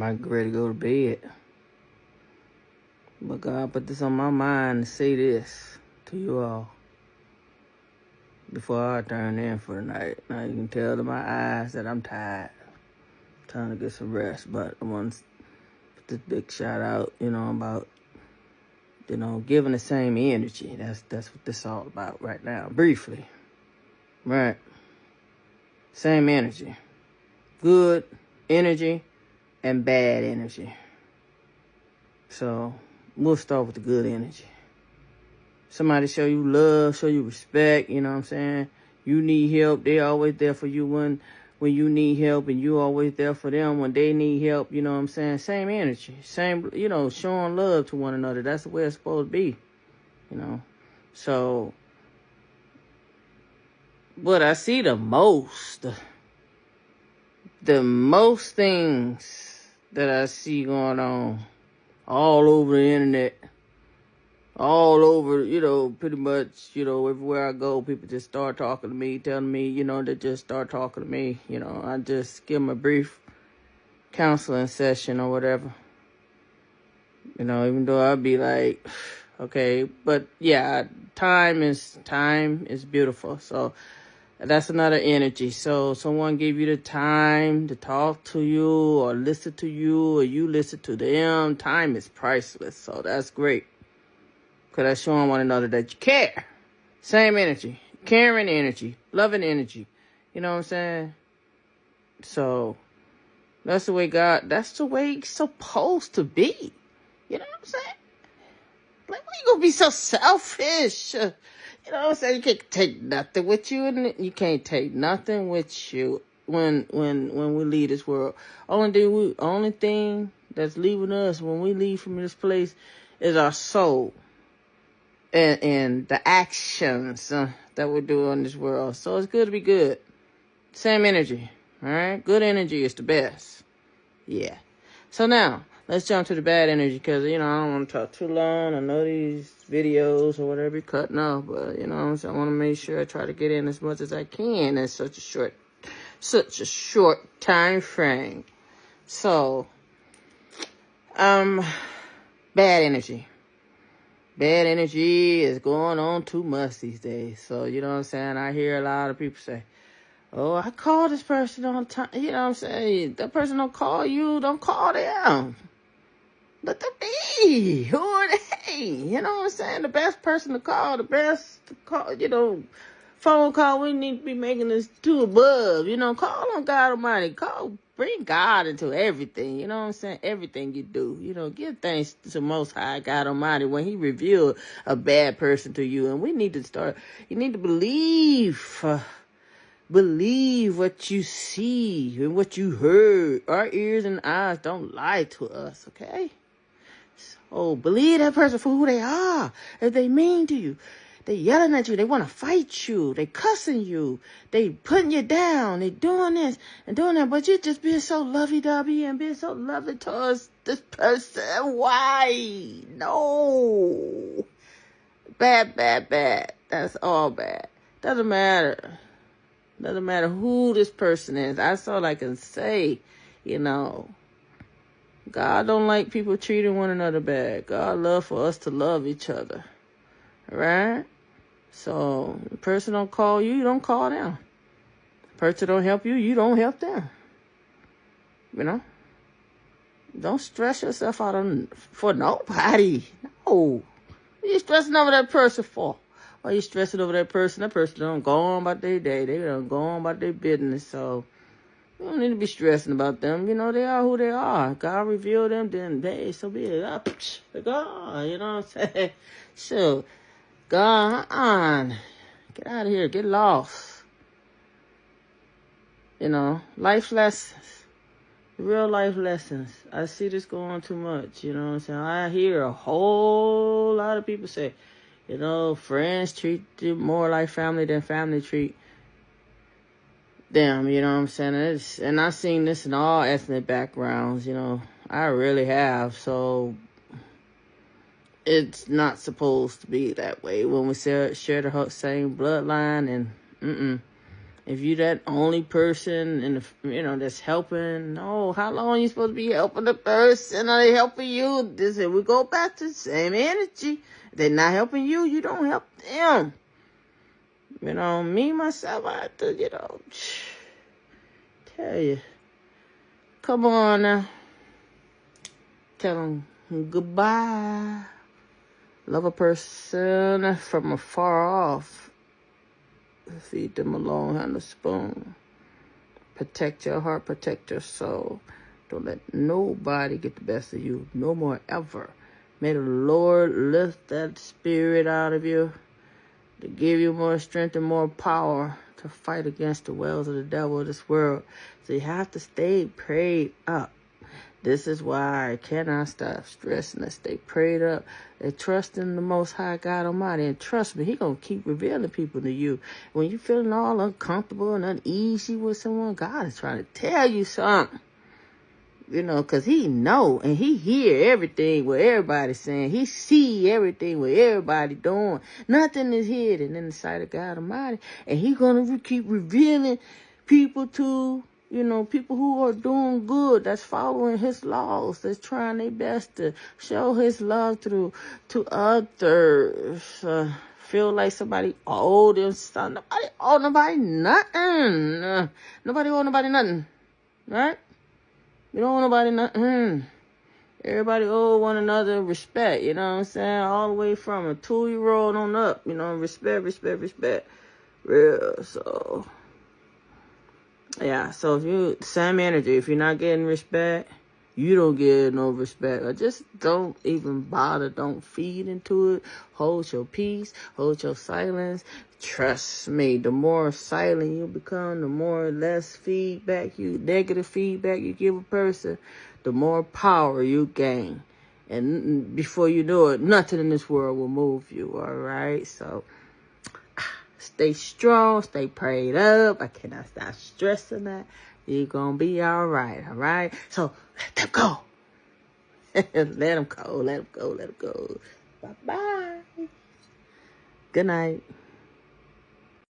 I get ready to go to bed. But God put this on my mind to say this to you all before I turn in for the night. Now you can tell to my eyes that I'm tired. Trying to get some rest. But I want to put this big shout out, about, giving the same energy. That's what this is all about right now. Briefly. Right. Same energy. Good energy and bad energy. So we'll start with the good energy. Somebody show you love, show you respect, you know what I'm saying? You need help, they always there for you when you need help, and you always there for them when they need help, you know what I'm saying? Same energy, same, showing love to one another. That's the way it's supposed to be, So, but I see the most things that I see going on all over the internet, all over, pretty much, everywhere I go, people just start talking to me, telling me, they just start talking to me. I just give them a brief counseling session or whatever. Even though I'd be like, okay, but yeah, time is beautiful. So that's another energy. So someone gave you the time to talk to you or listen to you or you listen to them. Time is priceless. So that's great. Because that's showing one another that you care. Same energy. Caring energy. Loving energy. You know what I'm saying? So that's the way it's supposed to be. You know what I'm saying? Like, why you gonna be so selfish? You know what I'm saying? You can't take nothing with you, and you can't take nothing with you when we leave this world. Only thing that's leaving us when we leave from this place is our soul and the actions that we do in this world. So it's good to be good. Same energy, all right? Good energy is the best. Yeah. So now, let's jump to the bad energy because, I don't want to talk too long. I know these videos or whatever you're cutting off, but, so I want to make sure I try to get in as much as I can in such a short time frame. So, bad energy. Bad energy is going on too much these days. So, you know what I'm saying? I hear a lot of people say, oh, I call this person all the time. You know what I'm saying? That person don't call you. Don't call them. Let them be. Who are they? You know what I'm saying? The best person to call, phone call, we need to be making this too above. Call on God Almighty. Bring God into everything. You know what I'm saying? Everything you do. Give thanks to the Most High God Almighty when He revealed a bad person to you. And you need to believe. Believe what you see and what you heard. Our ears and eyes don't lie to us, okay? So believe that person for who they are. If they mean to you, they yelling at you, they want to fight you, they cussing you, they putting you down, they doing this and doing that, but you just being so lovey-dovey and being so loving towards this person. Why? No. Bad. That's all bad. Doesn't matter. Doesn't matter who this person is. That's all I can say, God don't like people treating one another bad. God love for us to love each other. Right? So, the person don't call you, you don't call them. The person don't help you, you don't help them. Don't stress yourself out for nobody. No. What are you stressing over that person for? Why you stressing over that person? That person don't go on about their day. They don't go on about their business. So you don't need to be stressing about them. They are who they are. God revealed them, then they so be it. Up, God, you know what I'm saying? So, God, get out of here. Get lost. Life lessons. Real life lessons. I see this going on too much. You know what I'm saying? I hear a whole lot of people say, friends treat you more like family than family treat them, you know what I'm saying? And I've seen this in all ethnic backgrounds, I really have. So it's not supposed to be that way when we share the same bloodline, and If you that only person in the, that's helping, no, how long are you supposed to be helping the person? Are they helping you? This is, we go back to the same energy. If they're not helping you, you don't help them. Me, myself, I have to, tell you. Come on now. Tell them goodbye. Love a person from afar off. Feed them a long handle spoon. Protect your heart, protect your soul. Don't let nobody get the best of you. No more ever. May the Lord lift that spirit out of you to give you more strength and more power to fight against the wells of the devil of this world. So you have to stay prayed up. This is why I cannot stop stressing to stay prayed up and trust in the Most High God Almighty. And trust me, He going to keep revealing people to you. When you're feeling all uncomfortable and uneasy with someone, God is trying to tell you something. Because He know and He hear everything what everybody's saying. He see everything what everybody doing. Nothing is hidden in the sight of God Almighty. And He going to keep revealing people to people who are doing good, that's following His laws, that's trying their best to show His love to others. Feel like somebody owe them something. Nobody owe nobody nothing. Nobody owe nobody nothing. Right? You don't owe nobody nothing. Everybody owe one another respect. You know what I'm saying? All the way from a 2-year-old on up. Respect. Real. So... yeah, so same energy. If you're not getting respect, you don't get no respect. Or just don't even bother. Don't feed into it. Hold your peace. Hold your silence. Trust me, the more silent you become, the more less negative feedback you give a person, the more power you gain. And before you know it, nothing in this world will move you, all right? So... stay strong, stay prayed up. I cannot stop stressing that. You're going to be all right? So, let them go. Let them go. Bye-bye. Good night.